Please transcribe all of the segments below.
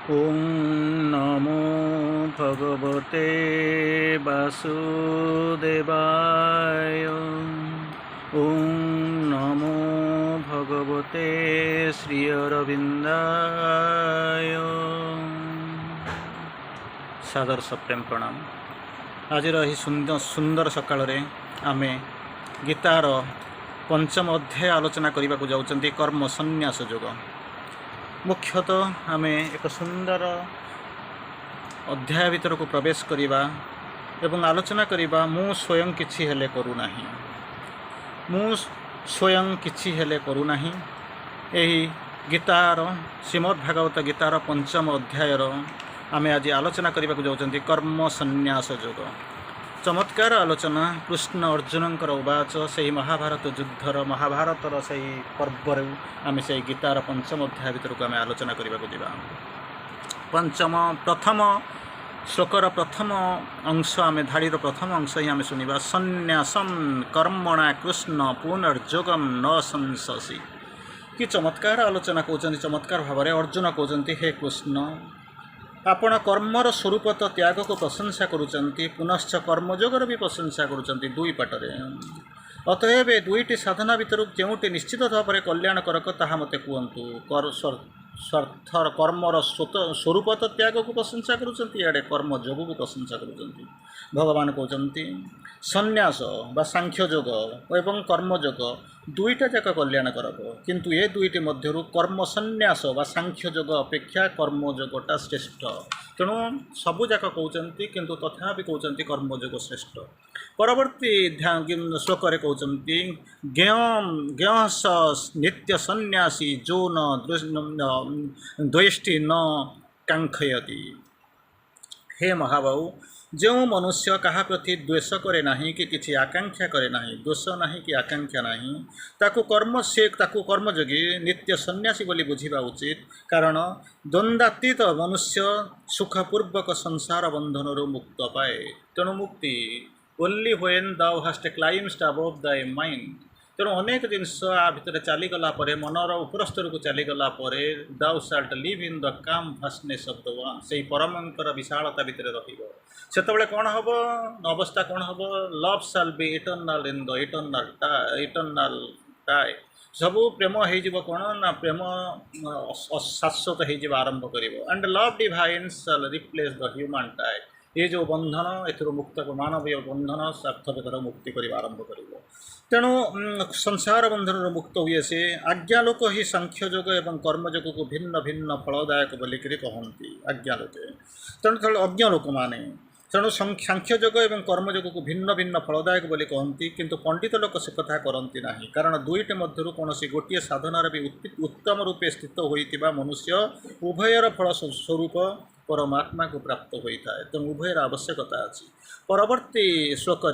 ॐ नमो भगवते वासुदेवाय। ॐ नमो भगवते श्रीअरविन्दाय। सादर सप्रेम प्रणाम। आज सुंदर सकाळ आमे गीतार पंचम अध्याय आलोचना करने को जाउछंती कर्म संन्यास योग। मुख्यतः आमे एक सुंदर अध्याय भीतर को प्रवेश करिबा एवं आलोचना करिबा मु स्वयं किछि हेले करू नाही, मु स्वयं किछि हेले करू नाही। एही गीतार श्रीमद् भागवत गीतार पंचम अध्यायर आमे आज आलोचना करने को जाउछंती कर्म संन्यास योग। चमत्कार आलोचना कृष्ण अर्जुनंकर उवाच से महाभारत युद्धर महाभारतर से पर्वर आम से गीतार पंचम अध्याय भीतर को आम आलोचना करने को जावा। पंचम प्रथम श्लोकर प्रथम अंश आम धाड़ीर प्रथम अंश ही आम शुणा संन्यासम कर्मणा कृष्ण पुनर्योगम न संससी। कि चमत्कार आलोचना कहते चमत्कार भाव में अर्जुन कहते हे कृष्ण आपण कर्मर स्वरूप तो त्याग को प्रशंसा करुचंती, पुनश्च कर्मयोगर भी प्रशंसा करुचंती दुई पाटरे। अतएव दुईटी साधना भितर जोटी निश्चित भाव में कल्याणकारक ताहा मते कहतु। स्वार्थर कर्मर स्वरूप तो त्याग को प्रशंसा करुचंती, इआडे कर्मयोग को प्रशंसा करुचंती। भगवान कहते संन्यास बा सांख्ययोग एवं कर्मयोग दुईटा जाक कल्याणकारक, किंतु ए दुईटी मध्यरु कर्म संन्यास बा सांख्ययोग अपेक्षा कर्मयोगटा श्रेष्ठ। तेणु सबू जाक कहते किंतु तथापि कहते कर्मयोग श्रेष्ठ। परवर्ती श्लोक कहते ज्ञ स नित्य संन्यासी जो न द्वेष्टि न कांक्षयति। हे महाबाहु, जो मनुष्य कहा प्रति द्वेष करे नहीं कि किसी आकांक्षा करे नहीं, दोष नहीं कि आकांक्षा नहीं, ताकू कर्मयोगी नित्य सन्यासी बोली बुझिबा उचित। कारण द्वंद्वातीत मनुष्य सुखपूर्वक संसार बंधन मुक्त पाए। तेणु मुक्ति only when thou hast climbed above thy mind. तेणु अनेक जिनस आ भितर चलीगला मनर उपरस्तर को चलीगला thou shalt live in the calm fastness of the one. से परमंकर विशालता भितर रहिबो सेतबेले कौन हम अवस्था कौन हम लव साल बी इटर्नाल इन द इटर्नाल टाई। सबू प्रेम हो कौन ना प्रेम शाश्वत हो आरंभ कर एंड लव डिवाइन साल रिप्लेस द ह्यूमन टाई। ये जो बंधन एथुर मुक्त मानवीय बंधन स्वार्थविकर मुक्ति कर आरंभ कर। तेणु संसार बंधन मुक्त हुए से आज्ञालोक ही सांख्ययोग एवं कर्मयोग को भिन्न भिन्न फलदायक बोलिक कहती आज्ञालोके। तेणु अज्ञलोक माने तेणु सांख्ययोग एवं कर्मयोग को भिन्न भिन्न फलदायक बोली कहती, किंतु पंडित लोक से कथा करती नहीं। कारण दुईट मध्य कौन गोटे साधनार भी उत्तम रूपे स्थित होता मनुष्य उभयर फल स्वरूप परमात्मा को प्राप्त होता है। तेणु उभयर आवश्यकता अच्छी। परवर्ती श्लोक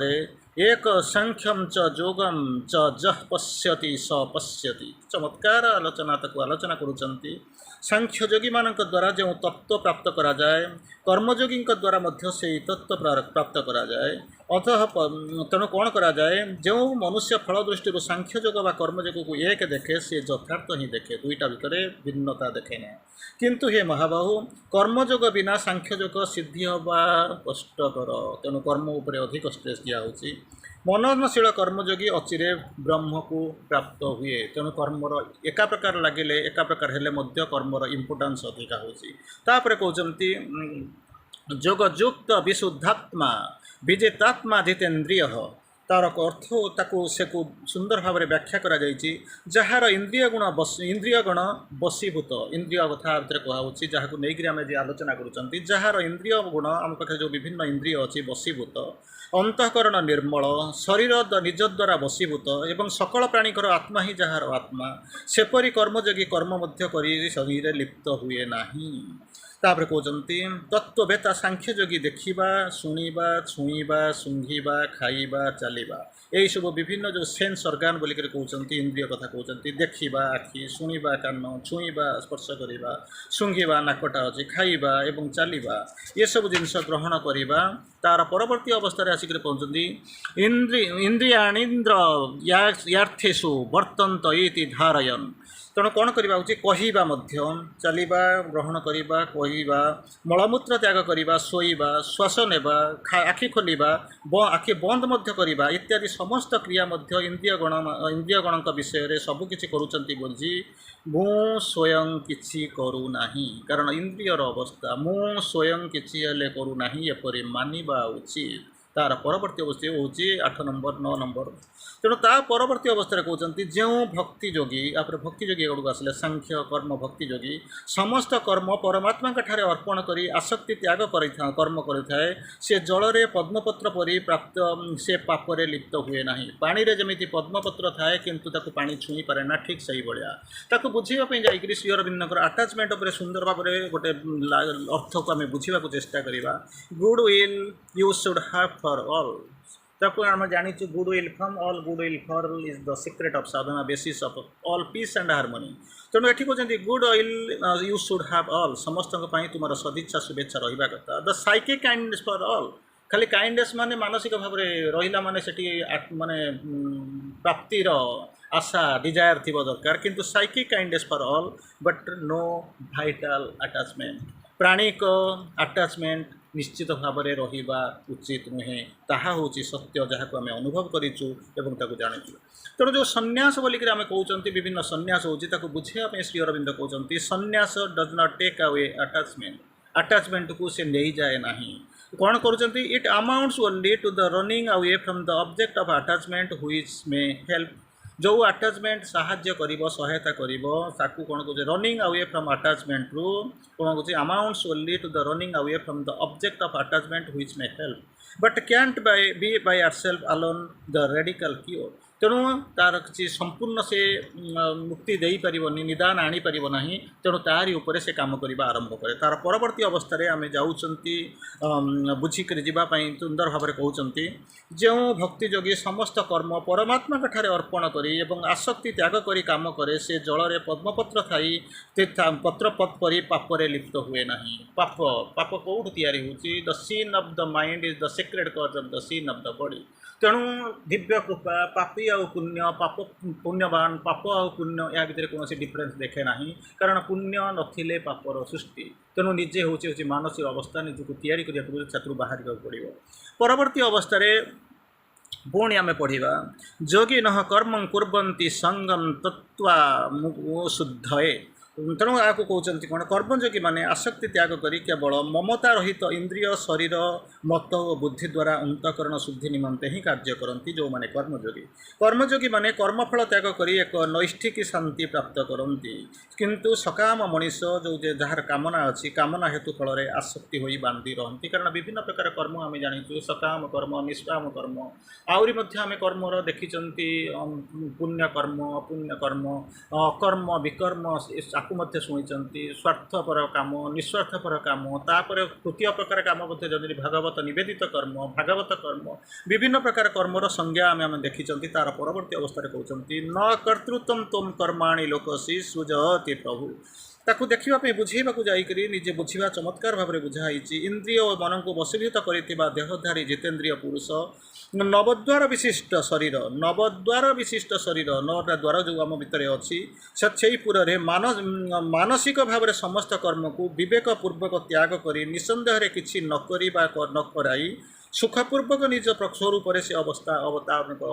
एक सांख्यम च योगम च जह पश्यति स पश्यति। चमत्कार आलोचना आलोचना करुचंती। सांख्ययोगी मान द्वारा जो तत्व प्राप्त करा जाए, कर्मयोगी द्वारा मध्य से तत्व प्राप्त करा जाए। अतः तेणु कौन करा जाए, जो मनुष्य फल दृष्टि सांख्ययोग व कर्मयोग को एक देखे से यथार्थ ही देखे, दुईटा भितर भिन्नता देखे ना। किंतु हे महाबाहु, कर्मयोग बिना सांख्ययोग सिद्धि हवा कष्टकर। तेणु कर्म उपर अधिक स्ट्रेस दिया होची। मननशील कर्मयोगी अचिरे ब्रह्म को प्राप्त हुए। तेणु कर्मर एका प्रकार लगे एका प्रकार हेले मध्य कर्मर इम्पोर्टान्स अधिका होची। तापर कहते योगयुक्त विशुद्धात्मा विजेतात्मा जितेन्द्रिय। तार अर्थ ताकू से सुंदर भाव में व्याख्या करा जायछि। जार इंद्रियगुण बसीभूत इंद्रिय कथा भितर कहुच्छी, जहाँ को लेकिन आम जी आलोचना करुँच। जार इंद्रिय गुण आम पाखे जो विभिन्न इंद्रिय अच्छी बसीभूत, अंतःकरण निर्मल, शरीर निज द्वारा बसीभूत एवं सकल प्राणीकर आत्मा ही जार आत्मा, सेपरी कर्मयोगी कर्म मध्य करी शरीर लिप्त हुए नहीं। तापर कहते तत्ववेता सांख्ययोगी देखा शुणा छुईबा शुंघा खाइबा चलवा यही सब विभिन्न जो सेन्स अर्गान बोलिक कहते इंद्रिय कथा कहते। देखा आखि, शुणा कान, छुईबा स्पर्श करवा, शुंघा नाकटा अच्छी, खाइबा एवं चलवा ये सब जिनस ग्रहण करवा। तार परवर्ती अवस्था आसिक पहुँचती इंद्रियाणीन्द्र यार्थेषु वर्तन्त इति धारयन् ତେଣୁ କ'ଣ କରିବା ଉଚିତ କହିବା ମଧ୍ୟ ଚାଲିବା ଗ୍ରହଣ କରିବା କହିବା ମଳମୂତ୍ର ତ୍ୟାଗ କରିବା ଶୋଇବା ଶ୍ୱାସ ନେବା ଆଖି ଖୋଲିବା ଆଖି ବନ୍ଦ ମଧ୍ୟ କରିବା ଇତ୍ୟାଦି ସମସ୍ତ କ୍ରିୟା ମଧ୍ୟ ଇନ୍ଦ୍ରିୟଗଣଙ୍କ ବିଷୟରେ ସବୁକିଛି କରୁଛନ୍ତି ବୋଲି ମୁଁ ସ୍ୱୟଂ କିଛି କରୁନାହିଁ କାରଣ ଇନ୍ଦ୍ରିୟର ଅବସ୍ଥା ମୁଁ ସ୍ୱୟଂ କିଛି ହେଲେ କରୁନାହିଁ ଏପରି ମାନିବା ଉଚିତ। ତାର ପରବର୍ତ୍ତୀ ଅବସ୍ଥା ହେଉଛି 8 ନମ୍ବର 9 ନମ୍ବର। ତେଣୁ ତା ପରବର୍ତ୍ତୀ ଅବସ୍ଥାରେ କହୁଛନ୍ତି ଯେଉଁ ଭକ୍ତି ଯୋଗୀ ତାପରେ ଭକ୍ତି ଯୋଗୀ ଏଗୁଡ଼ିକୁ ଆସିଲେ ସାଂଖ୍ୟ କର୍ମ ଭକ୍ତି ଯୋଗୀ ସମସ୍ତ କର୍ମ ପରମାତ୍ମାଙ୍କ ଠାରେ ଅର୍ପଣ କରି ଆସକ୍ତି ତ୍ୟାଗ କର୍ମ କରିଥାଏ ସେ ଜଳରେ ପଦ୍ମପତ୍ର ପରି ପ୍ରାପ୍ତ ସେ ପାପରେ ଲିପ୍ତ ହୁଏ ନାହିଁ। ପାଣିରେ ଯେମିତି ପଦ୍ମପତ୍ର ଥାଏ କିନ୍ତୁ ତାକୁ ପାଣି ଛୁଇଁ ପାରେ ନା ଠିକ୍ ସେଇଭଳିଆ ତାକୁ ବୁଝିବା ପାଇଁ ଯାଇକରି ଶ୍ରୀ ଅରବିନ୍ଦଙ୍କର ଆଟାଚମେଣ୍ଟ ଉପରେ ସୁନ୍ଦର ଭାବରେ ଗୋଟେ ଅର୍ଥକୁ ଆମେ ବୁଝିବାକୁ ଚେଷ୍ଟା କରିବା। Good will you should have for all ତାକୁ ଆମେ ଜାଣିଛୁ good will from all good will for is the secret of sadhana basis of all peace and harmony. ତେଣୁ ଏଠି କହୁଛନ୍ତି good will you should have all ସମସ୍ତଙ୍କ ପାଇଁ ତୁମର ସଦିଚ୍ଛା ଶୁଭେଚ୍ଛା ରହିବା କଥା। The psychic kindness for all ଖାଲି କାଇଣ୍ଡନେସ୍ ମାନେ ମାନସିକ ଭାବରେ ରହିଲା ମାନେ ସେଠି ମାନେ ପ୍ରାପ୍ତିର ଆଶା ଡିଜାୟାର ଥିବା ଦରକାର କିନ୍ତୁ psychic kindness for all but no vital attachment ପ୍ରାଣିକ ଆଟାଚମେଣ୍ଟ ନିଶ୍ଚିତ ଭାବରେ ରହିବା ଉଚିତ ନୁହେଁ। ତାହା ହେଉଛି ସତ୍ୟ ଯାହାକୁ ଆମେ ଅନୁଭବ କରିଛୁ ଏବଂ ତାକୁ ଜାଣିଛୁ। ତେଣୁ ଯେଉଁ ସନ୍ନ୍ୟାସ ବୋଲିକରି ଆମେ କହୁଛନ୍ତି ବିଭିନ୍ନ ସନ୍ନ୍ୟାସ ହେଉଛି ତାକୁ ବୁଝିବା ପାଇଁ ଶ୍ରୀ ଅରବିନ୍ଦ କହୁଛନ୍ତି ସନ୍ନ୍ୟାସ ଡଜ୍ ନଟ୍ ଟେକ୍ ଆୱେ ଆଟାଚମେଣ୍ଟକୁ ସେ ନେଇଯାଏ ନାହିଁ। କ'ଣ କରୁଛନ୍ତି it amounts only to the running away from the object of attachment which may help ଯେଉଁ ଆଟାଚମେଣ୍ଟ ସାହାଯ୍ୟ କରିବ ସହାୟତା କରିବ ତାକୁ କ'ଣ କହୁଛି ରନିଂ ଆୱେ ଫ୍ରମ୍ ଆଟାଚମେଣ୍ଟରୁ କ'ଣ କହୁଛି amounts only to the running away from the object of attachment which may help but can't be by ourself alone the radical cure. ତେଣୁ ତାର କିଛି ସମ୍ପୂର୍ଣ୍ଣ ସେ ମୁକ୍ତି ଦେଇପାରିବନି ନିଦାନ ଆଣିପାରିବ ନାହିଁ। ତେଣୁ ତାରି ଉପରେ ସେ କାମ କରିବା ଆରମ୍ଭ କରେ। ତାର ପରବର୍ତ୍ତୀ ଅବସ୍ଥାରେ ଆମେ ଯାଉଛନ୍ତି ବୁଝିକରି ଯିବା ପାଇଁ ସୁନ୍ଦର ଭାବରେ କହୁଛନ୍ତି ଯେଉଁ ଭକ୍ତି ଯୋଗୀ ସମସ୍ତ କର୍ମ ପରମାତ୍ମାଙ୍କ ଠାରେ ଅର୍ପଣ କରି ଏବଂ ଆସକ୍ତି ତ୍ୟାଗ କରି କାମ କରେ ସେ ଜଳରେ ପଦ୍ମପତ୍ର ଥାଇ ପତ୍ରପତ ପରି ପାପରେ ଲିପ୍ତ ହୁଏ ନାହିଁ। ପାପ କେଉଁଠୁ ତିଆରି ହେଉଛି the sin of the mind is the secret cause of the sin of the body. ତେଣୁ ଦିବ୍ୟ କୃପା ପାପୀ ଆଉ ପୁଣ୍ୟ ପାପ ପୁଣ୍ୟବାନ ପାପ ଆଉ ପୁଣ୍ୟ ଏହା ଭିତରେ କୌଣସି ଡିଫରେନ୍ସ ଦେଖେ ନାହିଁ କାରଣ ପୁଣ୍ୟ ନଥିଲେ ପାପର ସୃଷ୍ଟି। ତେଣୁ ନିଜେ ହେଉଛି ମାନସିକ ଅବସ୍ଥା ନିଜକୁ ତିଆରି କରିବାକୁ ସେଥିରୁ ବାହାରିବାକୁ ପଡ଼ିବ। ପରବର୍ତ୍ତୀ ଅବସ୍ଥାରେ ପୁଣି ଆମେ ପଢ଼ିବା ଯୋଗିନଃ କର୍ମଂ କୁର୍ବନ୍ତି ସଙ୍ଗମ୍ ତତ୍ତ୍ୱା ଶୁଦ୍ଧଏ। ତେଣୁ ଏହାକୁ କହୁଛନ୍ତି କ'ଣ କର୍ମଯୋଗୀ ମାନେ ଆସକ୍ତି ତ୍ୟାଗ କରି କେବଳ ମମତା ରହିତ ଇନ୍ଦ୍ରିୟ ଶରୀର ମତ ଓ ବୁଦ୍ଧି ଦ୍ୱାରା ଅନ୍ତଃକରଣ ଶୁଦ୍ଧି ନିମନ୍ତେ ହିଁ କାର୍ଯ୍ୟ କରନ୍ତି। ଯେଉଁମାନେ କର୍ମଯୋଗୀ ମାନେ କର୍ମଫଳ ତ୍ୟାଗ କରି ଏକ ନୈଷ୍ଠିକୀ ଶାନ୍ତି ପ୍ରାପ୍ତ କରନ୍ତି କିନ୍ତୁ ସକାମ ମଣିଷ ଯେଉଁ ଯାହାର କାମନା ଅଛି କାମନା ହେତୁ ଫଳରେ ଆସକ୍ତି ହୋଇ ବାନ୍ଧି ରହନ୍ତି। କାରଣ ବିଭିନ୍ନ ପ୍ରକାର କର୍ମ ଆମେ ଜାଣିଛୁ ସକାମ କର୍ମ ନିଷ୍କାମ କର୍ମ ଆହୁରି ମଧ୍ୟ ଆମେ କର୍ମର ଦେଖିଛନ୍ତି ପୁଣ୍ୟ କର୍ମ ଅପୁଣ୍ୟ କର୍ମ ଅକର୍ମ ବିକର୍ମ ତାକୁ ମଧ୍ୟ ଶୁଣିଛନ୍ତି ସ୍ୱାର୍ଥପର କାମ ନିଃସ୍ୱାର୍ଥପର କାମ ତାପରେ ତୃତୀୟ ପ୍ରକାର କାମ ମଧ୍ୟ ଯଦି ଭାଗବତ ନିବେଦିତ କର୍ମ ଭାଗବତ କର୍ମ ବିଭିନ୍ନ ପ୍ରକାର କର୍ମର ସଂଜ୍ଞା ଆମେ ଦେଖିଛନ୍ତି। ତାର ପରବର୍ତ୍ତୀ ଅବସ୍ଥାରେ କହୁଛନ୍ତି ନ କର୍ତ୍ତୃତ୍ୱം ତ୍ୱଂ କର୍ମାଣି ଲୋକସି ସୃଜତି ପ୍ରଭୁ। ତାକୁ ଦେଖିବା ପାଇଁ ବୁଝେଇବାକୁ ଯାଇକରି ନିଜେ ବୁଝିବା ଚମତ୍କାର ଭାବରେ ବୁଝା ହେଇଛି। ଇନ୍ଦ୍ରିୟ ଓ ମନକୁ ବଶୀଭୂତ କରିଥିବା ଦେହଧାରୀ ଜିତେନ୍ଦ୍ରିୟ ପୁରୁଷ ନବଦ୍ୱାର ବିଶିଷ୍ଟ ଶରୀର 9ଟା ଦ୍ୱାର ଯେଉଁ ଆମ ଭିତରେ ଅଛି ସେଇ ପୁରରେ ମାନସିକ ଭାବରେ ସମସ୍ତ କର୍ମକୁ ବିବେକପୂର୍ବକ ତ୍ୟାଗ କରି ନିଃସନ୍ଦେହରେ କିଛି ନ କରିବା ନ କରାଇ ସୁଖପୂର୍ବକ ନିଜ ସ୍ୱରୂପରେ ସେ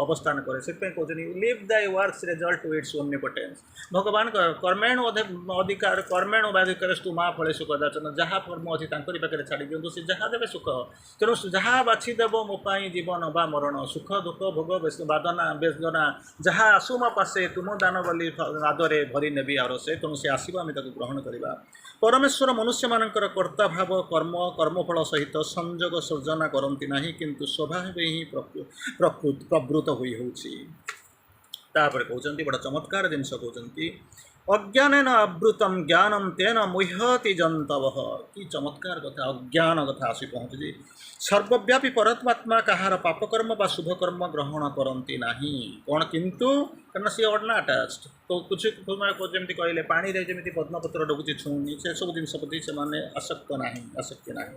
ଅବସ୍ଥାନ କରେ। ସେଥିପାଇଁ କହୁଛନ୍ତି leave thy works result to its omnipotence. ଭଗବାନ କର୍ମେଣୁ ବାଧିକାରସ୍ତୁ ମା ଫଳେଷୁ କଦାଚନ ଯାହା କର୍ମ ଅଛି ତାଙ୍କରି ପାଖରେ ଛାଡ଼ି ଦିଅନ୍ତୁ ସେ ଯାହା ଦେବେ ସୁଖ। ତେଣୁ ଯାହା ବାଛିଦେବ ମୋ ପାଇଁ ଜୀବନ ବା ମରଣ ସୁଖ ଦୁଃଖ ଭୋଗ ବାଦନା ବେଦନା ଯାହା ଆସୁ ମୋ ପାଶେ ତୁମ ଦାନ ବୋଲି ଆଦରେ ଭରି ନେବି ଆରସେ। ତେଣୁ ସେ ଆସିବ ଆମେ ତାକୁ ଗ୍ରହଣ କରିବା। ପରମେଶ୍ୱର ମନୁଷ୍ୟମାନଙ୍କର କର୍ତ୍ତାଭାବ କର୍ମଫଳ ସହିତ ସଂଯୋଗ ସର୍ଜନା କରନ୍ତି ନାହିଁ କିନ୍ତୁ ସ୍ୱଭାବ ହିଁ ପ୍ରବୃତ ହୋଇ ହେଉଛି। ତାପରେ କହୁଛନ୍ତି ବଡ଼ ଚମତ୍କାର ଜିନିଷ କହୁଛନ୍ତି ଅଜ୍ଞାନେନ ଆବୃତମ୍ ଜ୍ଞାନମ୍ ତେନ ମୁହ୍ୟତି ଜନ୍ତବଃ। କି ଚମତ୍କାର କଥା ଅଜ୍ଞାନ କଥା ଆସି ପହଞ୍ଚୁଛି। ସର୍ବବ୍ୟାପୀ ପରମାତ୍ମା କାହାର ପାପକର୍ମ ବା ଶୁଭକର୍ମ ଗ୍ରହଣ କରନ୍ତି ନାହିଁ କ'ଣ କିନ୍ତୁ कारण सी आर नॉट अटैच्ड तो कुछ जमी कहले पानी जमी पद्मपत्र डुबुची छुनी से सब जिन प्रति से आसक्त ना आसक्ति ना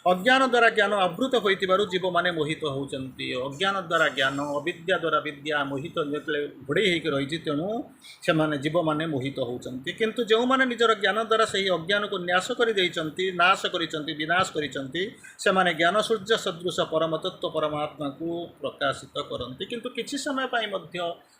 अज्ञान द्वारा ज्ञान आवृत हो जीव मैंने मोहित होती अज्ञान द्वारा ज्ञान अविद्या द्वारा विद्या मोहित घोड़े रही तेणु से जीव मैंने मोहित होती किंतु जो मैंने निजर ज्ञान द्वारा से अज्ञान को न्यास कर नाश कर विनाश कर ज्ञान सूर्य सदृश परम तत्व परमात्मा को प्रकाशित करती किंतु किसी समय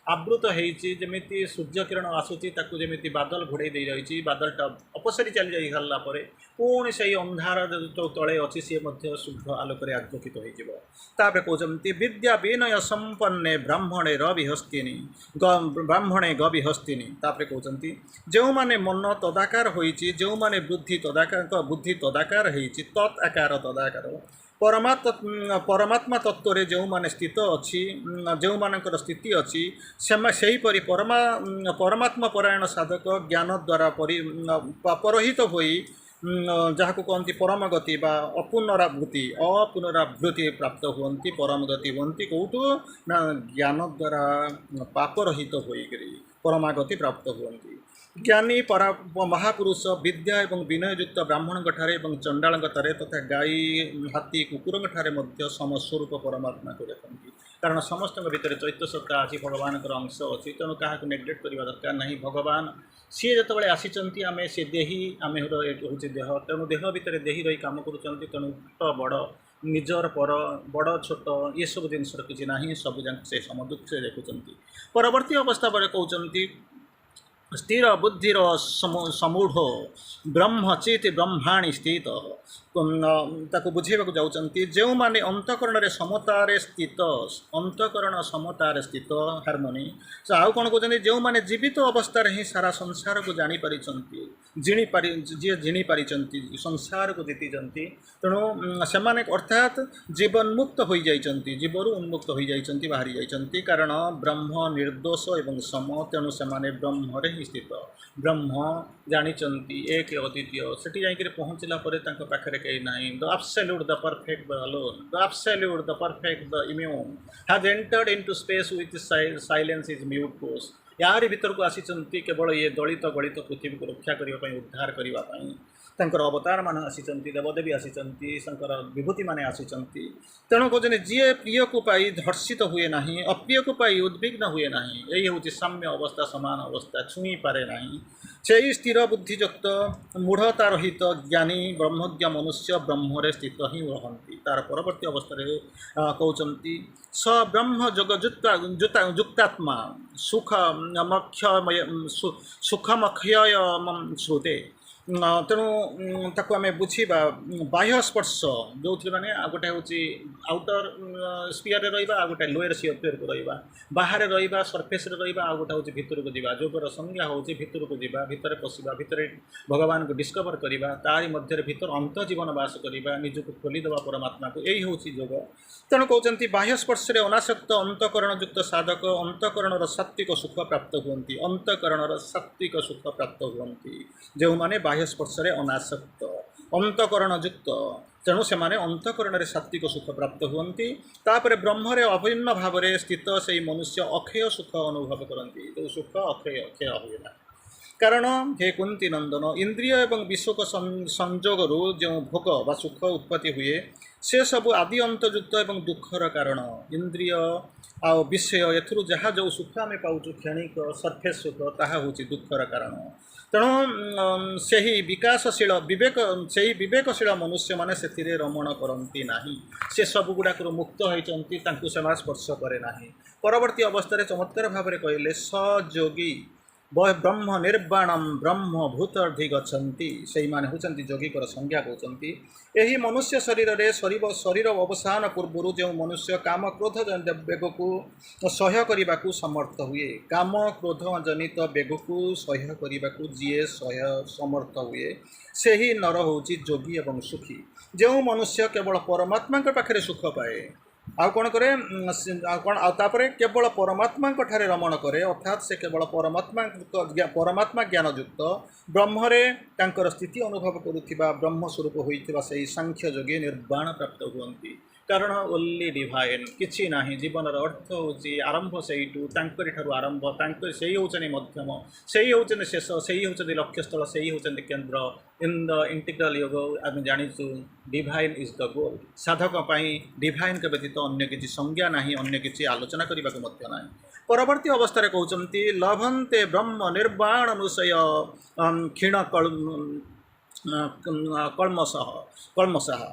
आवृत होती सूर्य किरण आसूची जमी बादल घोड़े दे रही बादलटा अपसरी चली जाई सारा पुणी से अंधार जो तले अच्छी सी शुद्ध आलोक आलोकित होपर कहते विद्या विनय संपन्ने ब्राह्मणे रविहस्तिनी ब्राह्मणे गविहस्तिनी कहते जो मैंने मन तदाकार होती जो मैंने बुद्धि तदाकार होती तत् आकार तदाकार परमात्मा तत्व रे जो माने स्थित अच्छी जो मानकर स्थिति अच्छी से परमात्मा परायण साधक ज्ञान द्वारा परहित होई जहाँ को कहती परम गति बा अपुनरावृत्ति प्राप्त हुंती परम गति हुंती कौटू ना ज्ञान द्वारा पापरहित होकर परमागति प्राप्त हुंती ज्ञानी परा महापुरुष विद्या एवं विनययुक्त ब्राह्मण ठारे चंडाल ठारे तथा गाई हाथी कुकुर ठारे समस्वरूप परमात्मा को देखती कारण समस्त भितर चैत्य सत्ता अच्छी भगवान अंश अच्छी तेणु क्या नेग्लेक्ट करने दरकार नहीं भगवान सी जो आसी आम से देही आम हूँ देह तेणु देह भितर देही रही कम कर तेणु बड़ निजर पर बड़ छोट ये सब जिनस किसी ना सब से समदुख से देखुं परवर्ती अवस्था पर कहते स्थिर बुद्धिर समूढ़ ब्रह्मचित ब्रह्माणी स्थित ताको बुझेबा जाउचंती जो माने अंतकरण रे समतारे स्थित अंतकरण समतारे स्थित हार्मोनी से आउ कौन कहते जो माने जीवित अवस्था ही सारा संसार को जानी पारिचंती जी जिणी पारिचंती संसार को जीति तेणु से अर्थात जीवन मुक्त हो जाइचंती जीवरु उन्मुक्त हो जाइचंती बाहरी जाइचंती कारण ब्रह्म निर्दोष एवं सम तेणु से ब्रह्म रे ही स्थित ब्रह्म जानिचंती एक अद्वितीय सेठी जाइकरी पहुँचला परे तांको पाखरे कहीं नहीं the absolute the perfect the alone the absolute the perfect the immune has entered into space with silence is mute course यार भीतर को आसी केवल ये दलित गलित पृथ्वी को रक्षा करने उद्धार करने तांकर अवतार मान आसी देवदेवी आसी विभूति माने आसी तेणु कहते जी प्रिय को पाई धर्षित हुए ना अप्रिय को पाई उद्विग्न हुए ना यही हूँ साम्य अवस्था समान अवस्था छुई पारे ना से स्थिर बुद्धियुक्त मूढ़ता रहित ज्ञानी ब्रह्मज्ञ मनुष्य ब्रह्मरे स्थित ही रहती तार परवर्ती अवस्था कहते स ब्रह्म जुक्तात्मा सुखमक्षय श्रुते तेणु ताको आम बुझा बाह्य स्पर्श जो मैंने आ गोटे हूँ आउटर स्पीयर रहा आ गोटे लोअर स्पीयर को रहा बाहर रहा सरफेस रहा आ गोटे हूँ भितर को जावा जोगर संज्ञा हूँ भितर को जावा भितर पशिबा भितर भगवान को डिस्कवर करवा तारी मध्य भितर अंत जीवन बास करवा निजक खोलीदेवा परमात्मा को यही हूँ योग तेणु कहते बाह्य स्पर्श अनासक्त अंतकरण युक्त साधक अंतकरण सात्विक सुख प्राप्त हुंती अंतकरण सात्विक सुख प्राप्त हुंती जो माने बाह्य स्पर्श अनासक्त अंतकरण युक्त तेणु से अंतकरण सात्विक सुख प्राप्त हुंती तापर ब्रह्मरे अभिन्न भाव में स्थित से मनुष्य अक्षय सुख अनुभव करती जो सुख अक्षय अक्षय हुए ना कारण हे कुंती नंदन इंद्रिय एवं विश्व संजोग जो भोग व सुख उत्पत्ति हुए से सब आदि अंतयुक्त एवं दुखर कारण इंद्रिय आ विषय एथुरु जहाँ जो सुख आम पाऊँ क्षणिक सरफेस सुख ताहा हूँ दुखर कारण तेणु से ही विकासशील विवेक से ही विवेकशील मनुष्य मैंने से रमण करती ना से सब गुड़ाक मुक्त होती स्पर्श करे ना परवर्ती अवस्था चमत्कार भाव में कहले सयोगी ब्रह्म निर्वाणम ब्रह्म भूतर्धिगछन्ति से माने होचंती योगिकर संज्ञा कहते यही मनुष्य शरीर रे शरीर अवसान पूर्व जो मनुष्य काम क्रोध बेग को सह्य करने को समर्थ हुए काम क्रोध जनित बेग को सह्य करने को जीए सह्य समर्थ हुए से ही नर होची योगी एवं सुखी जो मनुष्य केवल परमात्मा पाखे सुख पाए आउ कौन करे कौन आउे केवल परमात्मा ठारे रमण करे अर्थात से केवल परमात्मा ज्ञानयुक्त ब्रह्मरे तांकर स्थिति अनुभव करुवा ब्रह्मस्वरूप होता से सांख्य योगी निर्वाण प्राप्त हुंती कारण ओनली डिवाइन किसी ना जीवन अर्थ हूँ आरंभ से आरंभ से ही होचनी मध्यम से ही होचनी शेष से ही होचनी लक्ष्यस्थल से ही होचनी केंद्र इन द इंटीग्रल योग आम जाचु डिवाइन इज द गोल साधक डिवाइन के व्यतीत अन्य किसी संज्ञा ना अन्य किसी आलोचना करने को ना परवर्ती अवस्था कहते लभंते ब्रह्म निर्वाण अनुशय क्षीण कलमशाह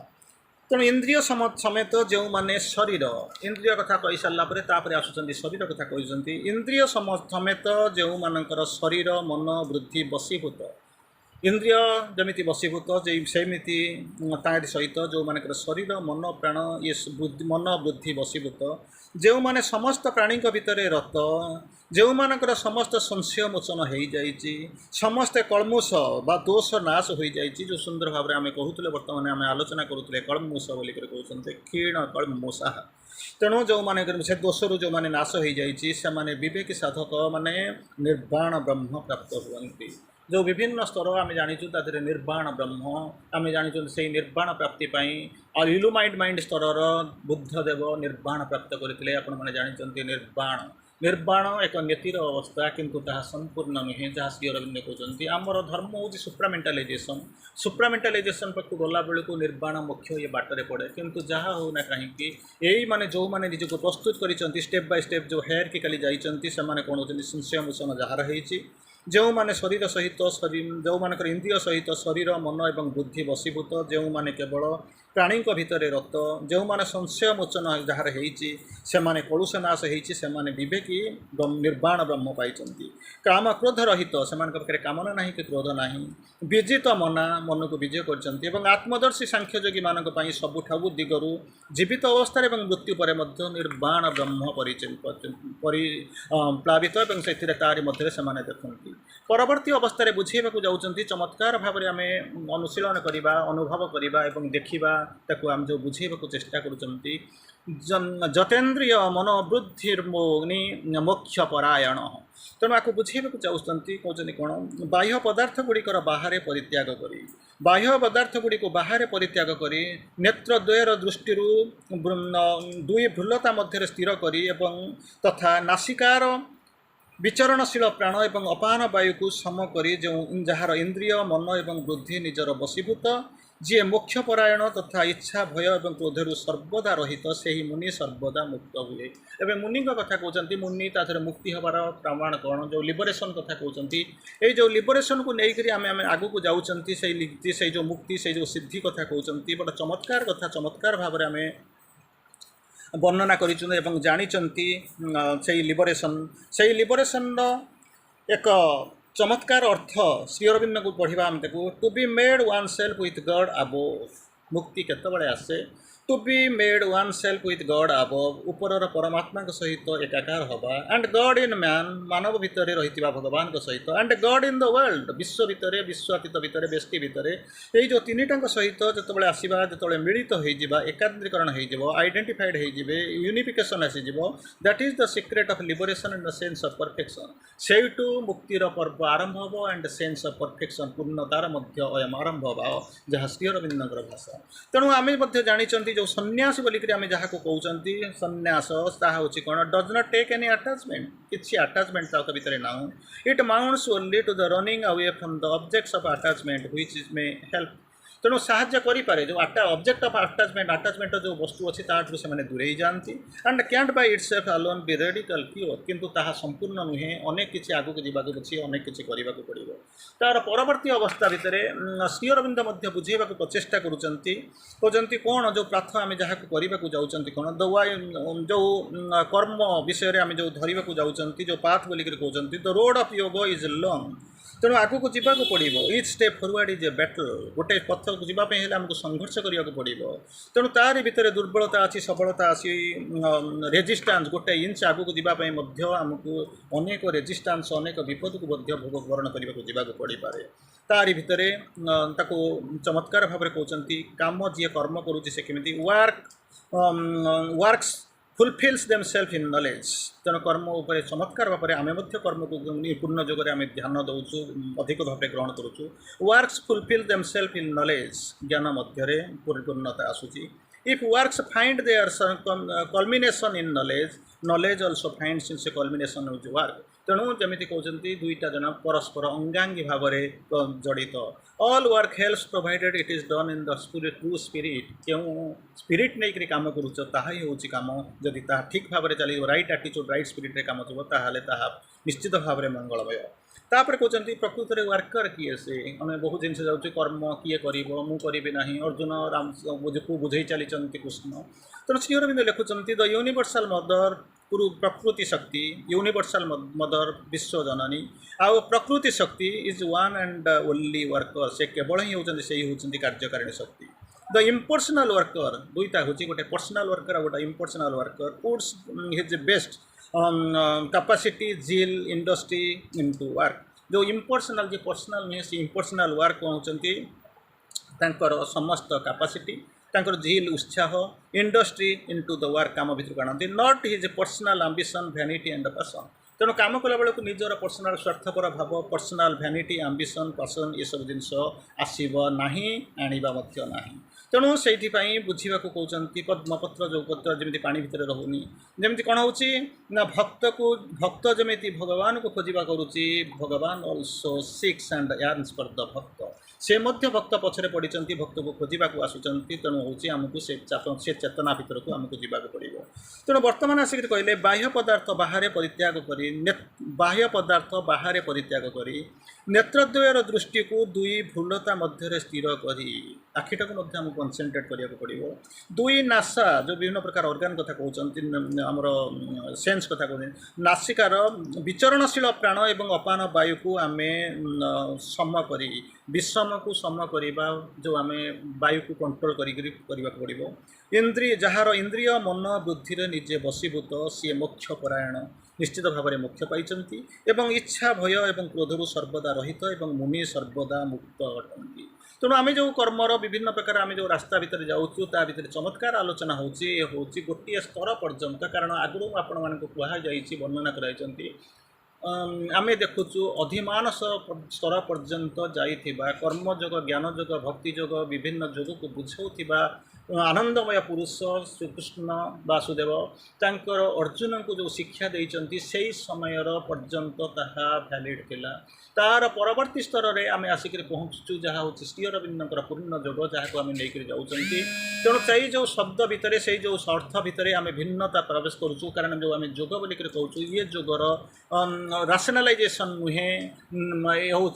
तेणु इंद्रिय समेत जो माने शरीर इंद्रिय कथा कही सारापर आसुँच शरीर कथा कहते इंद्रिय समेत जो मानकर शरीर मन बुद्धि वशीभूत इंद्रिय जमी वशीभूत सेमती तारी सहित जो मानकर शरीर मन प्राण ये मन बुद्धि वशीभूत जो माने समस्त प्राणी भितर रत जो मानकर समस्त संशय मोचन हो जाइए समस्त कलमुष बा दोष नाश हो जाइए जो सुंदर भाव में आम कहते बर्तमान आम आलोचना करुले कलमुष बोलिक कहते क्षीण कलमुषा तेणु जो माने से दोषरू जो माने नाश हो जाइए विवेकी साधक माने निर्वाण ब्रह्म प्राप्त हुए जो विभिन्न स्तर आम जाचु तादे निर्वाण ब्रह्म आम जाचु से निर्वाण प्राप्ति इलुमाइड माइंड स्तर बुद्धदेव निर्वाण प्राप्त करते आपण मैंने जानते निर्वाण निर्वाण एक नीतिर अवस्था किंतु ताहा संपूर्ण नुहे जहाँ श्री अरविंद कहते आमर धर्म हूँ सुप्रामेंटालाइजेशन पाक गला बेलू निर्वाण मुख्य ये बाटर पड़े किंतु जहाँ होना कहीं यही माने जो माने निजक प्रस्तुत कर स्टेप बाय स्टेप जो हेयर की काली जाइए से कौन होती संशय मोचन जार हो जो माने शरीर सहित जो मानकर इंद्रिय सहित शरीर मन एवं बुद्धि वशीभूत जो माने केवल प्राणी भितर रत जो माने संशय मोचन जार होने कलुष नाश होने विवेकी निर्वाण ब्रह्म पाई काम क्रोध रहित से कामना ना कि क्रोध ना विजित मना मन को विजय कर आत्मदर्शी सांख्ययोगी मान सबुठाऊ दिगरू जीवित अवस्था और मृत्यु पर निर्वाण ब्रह्म प्लावित से तारी मध्य से देखते परवर्ती अवस्था बुझेबा जाऊँच चमत्कार भाव में आम अनुशीलन करवा अनुभव करवा देखा ताकू आम जो बुझेबा चेष्टा करुँच जतेन्द्रिय मनोवृद्धिर्मोग्नि मोक्ष परायण तेणु आपको बुझेबा चाहते कहते कौन बाह्य पदार्थ गुड़िकर बाहर परित्याग करी बाह्य पदार्थ गुड़िक बाहर परित्याग करी नेत्रद्वयर दृष्टि दुई भ्रूलता मध्य स्थिर करी तथा नासिकार विचरणशील प्राण एवं अपान वायु को सम करी जो जार इंद्रिय मन एवं बुद्धि निजर वशीभूत जी मोक्षपरायण तथा इच्छा भय एवं क्रोधरु सर्वदा रहित से ही मुनि सर्वदा मुक्त हुए एवं मुनि कथा कहते मुनि ताथरे मुक्ति हबार प्रमाण कौन जो लिबरेशन कथा कहते ये जो लिबरेशन को लेकर आम आग को जाऊँच से जो मुक्ति से जो सिद्धि कथा कहते बड़ा चमत्कार कथा चमत्कार भाव में आम वर्णना करिचुन एवं जानिचंती से लिबरेशन एक चमत्कार अर्थ श्री अरविंद को पढ़ा आम देखू to be made one self with God above मुक्ति केतबेले आसे to be made one self with God above ऊपर परमात्मा सहित एकाकार हवा एंड गॉड इन मैन मानव भितर रही भगवान सहित and God in the world विश्व भितर विश्वातीत भितर बेष्टि भितर ये जो तीनिटा सहित जो आसवा जो मिलित हो एकाग्रीकरण हो आइडेंटिफाइड हो यूनिफिकेशन आसीज that is the secret of liberation and the sense of perfection से मुक्तिर पर्व आरंभ हम एंड सेंस ऑफ परफेक्शन पूर्णतार मध्य अयम आरंभ भाव जहाँ श्री अरविंदर भाषा तेणु आम जानी जो सन्यास बोलिक आम जहाँ को कहते सन्यास ताहा हूँ कौन does not take any attachment किसी अटैचमेंट ताक भितर ना it mounts only to the running away from the objects of attachment which is may help तेणु साहाଯ୍य करें जो ऑब्जेक्ट ऑफ अटैचमेंट जो वस्तु अच्छी ताठू से दूरे जाती and can't by itself alone be radical cure किंतु ताहा संपूर्ण नुहे अनेक किसी आगू को जावाक अच्छी अनेक किसी करने को पड़ो तार परवर्ती अवस्था भितर श्री अरविंद बुझेबा प्रचेषा करते कौन जो प्राथ आम जहाँ करने को जाऊँच कौन जो कर्म विषय आम जो धरने को जाऊँच जो पाथ बोलिक कहते the road of yoga is long तेणु आगू को जावाक पड़ो etch step forward is a battle गोटे पथ को जावाई आमको संघर्ष करने को पड़ो तेणु तारि भितर दुर्बलता अच्छी सबलता अच्छी रेजिस्टान्स गोटे इंच आगू को जावाई आमको अनेक रेजिस्टान्स अनेक विपद को भोग वरण करने को जावाक पड़ पारे तारि भितर चमत्कार भाव में कहते काम जी कर्म करुँच से केमी works fulfils themselves in knowledge तेणु कर्म उपर चमत्कार भाव में आम कर्म को पूर्ण जोग आम ध्यान दौचु अधिक भाव ग्रहण करुचु works fulfil themselves in knowledge ज्ञान मध्य परिपूर्णता आसूची If works find their culmination in knowledge, knowledge also finds its culmination in work. ତେଣୁ ଯେମିତି କହୁଛନ୍ତି ଦୁଇଟା ଜଣ ପରସ୍ପର ଅଙ୍ଗାଙ୍ଗୀ ଭାବରେ ଜଡ଼ିତ। All work heals provided it is done in the spirit true spirit. କେଉଁ ସ୍ପିରିଟ୍ ନେଇକରି କାମ କରୁଛ ତାହା ହିଁ ହେଉଛି କାମ। ଯଦି ତାହା ଠିକ୍ ଭାବରେ ଚାଲିବ, ରାଇଟ୍ ଆଟିଚ୍ୟୁଡ଼ ରାଇଟ୍ ସ୍ପିରିଟ୍ରେ କାମ ଥିବ, ତାହେଲେ ତାହା ନିଶ୍ଚିତ ଭାବରେ ମଙ୍ଗଳମୟ। ତାପରେ କହୁଛନ୍ତି ପ୍ରକୃତରେ ୱାର୍କର କିଏ ସେ? ଆମେ ବହୁତ ଜିନିଷ ଯାଉଛି କର୍ମ କିଏ କରିବ, ମୁଁ କରିବି ନାହିଁ। ଅର୍ଜୁନ ରାମକୁ ବୁଝେଇ ଚାଲିଛନ୍ତି କୃଷ୍ଣ। ତେଣୁ ଶ୍ରୀ ଅରବିନ୍ଦ ଲେଖୁଛନ୍ତି ଦ ୟୁନିଭର୍ସାଲ ମଦର ପ୍ରକୃତି ଶକ୍ତି, ୟୁନିଭର୍ସାଲ ମଦର ବିଶ୍ୱ ଜନନୀ। ଆଉ ପ୍ରକୃତି ଶକ୍ତି is one and only worker. ସେ କେବଳ ହିଁ ହେଉଛନ୍ତି, ସେଇ ହେଉଛନ୍ତି କାର୍ଯ୍ୟକାରିଣୀ ଶକ୍ତି। ଦ ଇମ୍ପର୍ସନାଲ ୱାର୍କର, ଦୁଇଟା ହେଉଛି, ଗୋଟେ ପର୍ସନାଲ ୱାର୍କର ଆଉ ଗୋଟେ impersonal worker, puts his best capacity, zeal, industry into work। जो इम्पर्सनाल जो पर्सनाल नुहे से इम्पर्सनाल वर्क कहते तांकर समस्त कैपेसिटी, तांकर झील उत्साह, इंडस्ट्री इनटू द वर्क काम भितर आनती। Not his personal ambition, vanity and passion. तेणु काम कला बेलू निजर पर्सनाल स्वार्थपर भाव, पर्सनाल भैनिटी, आंबिशन, पैशन ये सब जिनस आसब नहीं, आनिबा मध्य नहीं। तेणु से बुझा कहते पद्मपत्र जो पत्र जमी पा भितर रोनी, जमी कौन हो भक्त को भक्त जमी भगवान को खोजा करुच्ची, भगवान also six and yarns for the भक्त। से मध्य भक्त पछरे पड़ी भक्त को खोजा आसुँच। तेणु हूँ आमको से चेतना भितर को आमको जावाक पड़ो। तेणु बर्तमान आसिक कहले बाह्य पदार्थ बाहर परित्याग करी, बाह्य पदार्थ बाहर परित्याग करी नेत्रद्वयर दृष्टि को दुई भूलता मध्य स्थिर करी, आखिटा को आमको कनसेंट्रेट करिया पड़ो। दुई नासा जो विभिन्न प्रकार ऑर्गन कथा कहते आमर सेन्स कथा कहते, नासिकार विचरणशील प्राण एवं अपान वायु को आम सम करी, विषम को सम करवा, जो आम वायु को कंट्रोल करने पड़ो। इंद्रिय जार इंद्रिय मन बुद्धि निजे बसीभूत सी मोक्ष परायण, निश्चित भाव में मोक्ष पाई एवं इच्छा भय एवं क्रोधरु सर्वदा रहित एवं मुनि सर्वदा मुक्त अटंती। तेणु आम जो कर्मर विभिन्न प्रकार आम जो रास्ता भितर जाऊँ ता भीतर चमत्कार आलोचना होची गोटे स्तर पर्यंत। कारण आगु आपण मानक कहुई वर्णना कराई आम देखुचु अधिमानस स्तर पर्यंत जाइथिबा कर्मयोग, ज्ञानयोग, भक्तियोग, विभिन्न योग को बुझाउथिबा आनंदमय पुरुष श्रीकृष्ण वासुदेव तांकर अर्जुन को जो शिक्षा देइचंती से समय पर्यंत ताहा भैलिड थिला। तार परवर्ती स्तर में आम आसिक पहुँचु जहाँ हूँ श्री अरविंदर पूर्ण योग जहाँ को आम नहीं जाऊँगी। तेणु से जो शब्द भितर से जो अर्थ भितर आम भिन्नता प्रवेश करुचु। कारण जो आम योग बोल कहूँ ये योगर राशनालाइजेसन नुहे, ये हूँ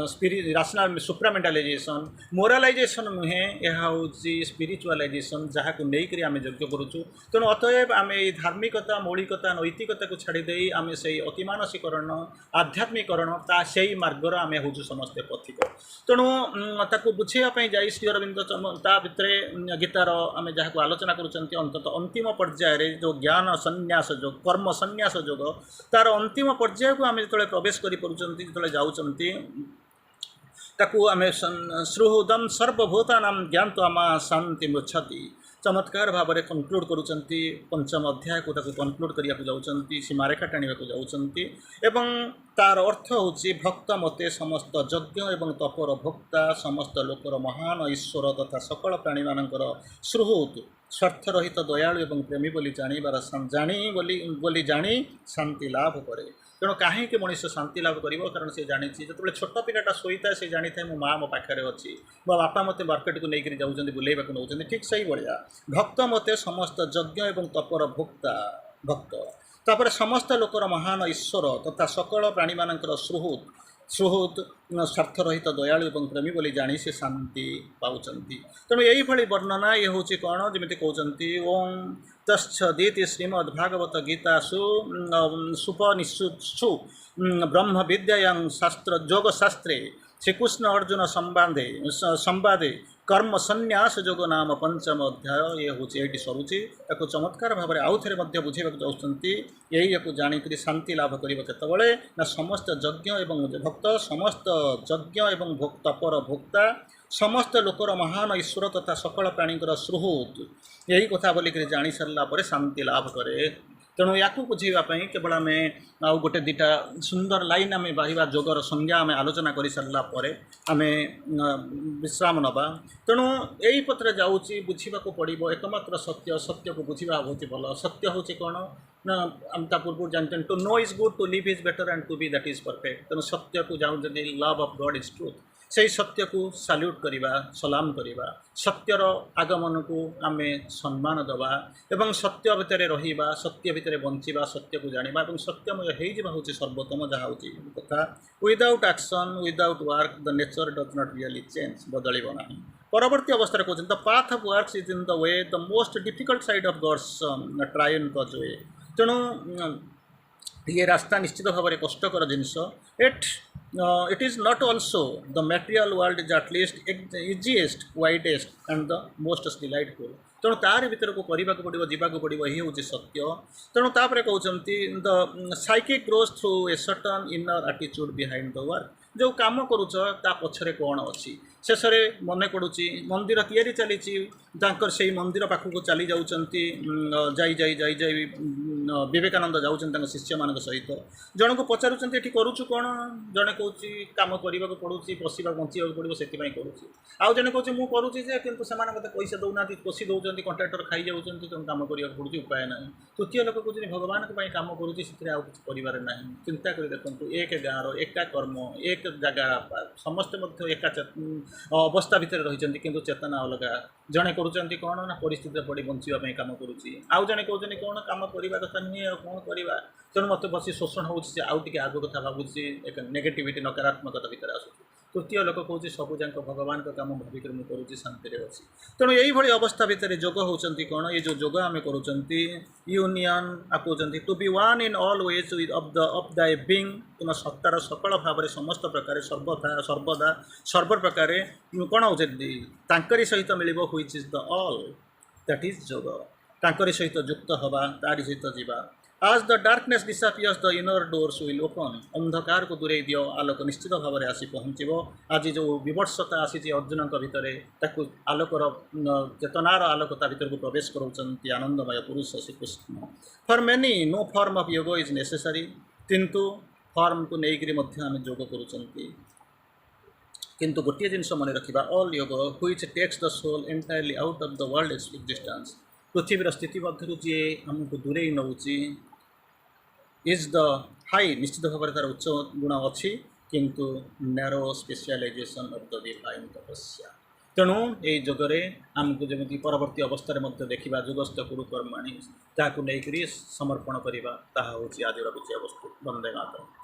स्पिरिट राशनल सुप्रामेंटालाइजेसन, मोरालाइजेसन नुहे, यह हूँ स्पिरिचुअलाइजेसन जहाँ को लेकर आम यज्ञ करुचु। तेणु अतएव आम ये धार्मिकता, मौलिकता, नैतिकता को छाड़दे आम से अतिमानसिकरण, आध्यात्मिकरण से मार्गर आम हूँ समस्ते पथिक। तेणु ताको बुझाइवाई जाई श्री अरविंद ता भितर गीतार आम जहाँ को आलोचना करुँच अंतत अंतिम पर्यायर जो ज्ञान संन्यास योग, कर्म संन्यास योग, तार अंतिम पर्याय को आम जो प्रवेश कर जाऊँ ताकू आम श्रुहृदम सर्वभूतानां ज्ञात्वा शांति मुच्छति। चमत्कार भाव में कनक्लूड करुँच पंचम अध्याय को कनक्लूड करने को जाऊँगी, सीमारेखा टाणा जाऊँगी। एवं तार अर्थ हूँ भक्त मते समस्त यज्ञ एवं तपर भोक्ता, समस्त लोकर महान ईश्वर तथा सकल प्राणी मानकर श्रुहृत स्वार्थरहित दयालु एवं प्रेमी बोली जानिबार बोली जानी शांति लाभ करे। तेणु कहीं मनीष शांति लाभ कर, कारण से जानी जो छोट पिलाटा शोता से जानी था मो माँ मो पाखे अच्छी, मो बापा मत मार्केट को लेकर जाऊँच बुलेवाक नौ। ठीक से भाया भक्त मते समस्त यज्ञ एवं तपर भोक्ता भक्त, तापर समस्त लोकर महान ईश्वर तथा सकल प्राणी मानकर श्रुहृत स्वार्थरहित दयालु एवं प्रेमी बोली जानी से शांति पाँच। तेणु यही वर्णना ये हूँ कौन जमी कहते ओं तत्सदिति श्रीमद्भागवत गीतासु सुपनिषत्सु ब्रह्म विद्यायां शास्त्र योग शास्त्रे श्रीकृष्ण अर्जुन संवादे कर्म संन्यास योग नाम पंचम अध्याय ये हूँ ये सरुची। या चमत्कार भाव में आउ थे बुझेगा चाहते यही या जाणिक शांति लाभ कर केतबले ना समस्त यज्ञ एवं भक्त, समस्त यज्ञ एवं तपर भोक्ता, समस्त लोकर महान ईश्वर तथा सकल प्राणीकर श्रुहृत यही कथा बोलिक जानी सारापर शांति लाभ करे। तेणु या बुझापी केवल आम आउ गोटे दुटा सुंदर लाइन आम बाहर जोगर संज्ञा आम आलोचना कर सारा आम विश्राम नवा तेणु यही पत्र जाऊँगी बुझा पड़ो एकमात्र सत्य सत्य को बुझा हूँ भल सत्य हूँ कौन ना आम पूर्व जानते to know is good to live is better and to be that is perfect तेणु सत्य को जाऊँ love of God is truth से सत्य को साल्यूट करवा सलाम करवा सत्यर आगमन को आम सम्मान दवा एवं सत्य भितर रहिबा सत्य भितर बंचिबा सत्य को जानिबा एवं सत्यमय होइजिबा होछि सर्वोत्तम जहाँ होछि कथा without action without work the nature does not really change बदलिबो नाही परवर्ती अवस्था कहते the path of works is in the way the most difficult side of God's trial गज वे तेणु ये रास्ता निश्चित भाव में कष्टकर जिनस it is not also the material world is at least easiest widest and the most delightful तेणु तार भीतर को करने को पड़ो जावाक पड़ो यही हूँ सत्य तेणु तापर कहते the psychic growth through a certain inner attitude behind the work जो काम करुच ता पछरे कौन अच्छी शेष में मन पड़ुची मंदिर तैयारी चली से मंदिर पाखक चली जाऊँगी जाई विवेकानंद जाऊँ शिष्य मान सहित जन को पचारूँ ये करुचु कौन जड़े कौन कम करने को पड़ू बसवा बचा पड़ो से करुच्ची आउ जड़े कौन मुझे करुच्ची कि से पैसा दौना पोषि दौरान कंट्राक्टर खाई जाऊँ तेणु कम करने पड़ू उपाय ना तृतीय लोक कौन भगवान कम करुच्ची कर ना चिंता कर देखो एक गाँव एका कर्म एक जगह समस्ते एका अवस्था भितर रही किंतु चेतना अलगा जड़े करुँच कौन ना परिस्थिति पड़ी बचापी कम करुच्ची आउ जड़े कौन कौन कम करवा कथा नुहे आ कौन करवा तेणु मत बस शोषण होती आउ टे आग कथा भावुची एक नेगेटिविटी नकारात्मकता भितर आसूँ तृतीय लोक कौन सबूक भगवान का काम भाविक मुझे करुँची शांति अच्छी तेणु यही अवस्था भितर जोग होती कौन ये जो जोग आम करुँच यूनियन आप कहते to be one in all ways of the being तुम सत्तार सकल भाव में समस्त प्रकार सर्वदा सर्व प्रकार कौन हो सहित मिल which is the all that is जोग तांकरी सहित युक्त हवा तारी सहित जीवा आज the darkness disappears the inner doors will open अंधकार को दूरे दियो आलोक निश्चित भाव में आसी पहुँचो आज जो विवर्षता आसी अर्जुन भितर ताकू आलोकर चेतनार आलोकता भितर को प्रवेश कराउछन्ति आनंदमय पुरुष Shri Krishna for many no form of yoga is necessary किंतु फॉर्म को लेकर आम योग करुँच किंतु गोटे जिनस मन रखा all yoga which takes the soul entirely out of the world existence पृथ्वीर स्थिति मध्य जी आमको दूरे नौची इज द हाई निश्चित भाव में तार उच्च गुण अच्छी किंतु narrow specialisation of the divine tapasya तेणु ये जोगरे आमको जमी परवर्ती अवस्था देखा जोगस्थ गुरु कर्माणी ताकू नहीं समर्पण करवा ताहा हूँ आज विषय वस्तु। वंदे मातरम।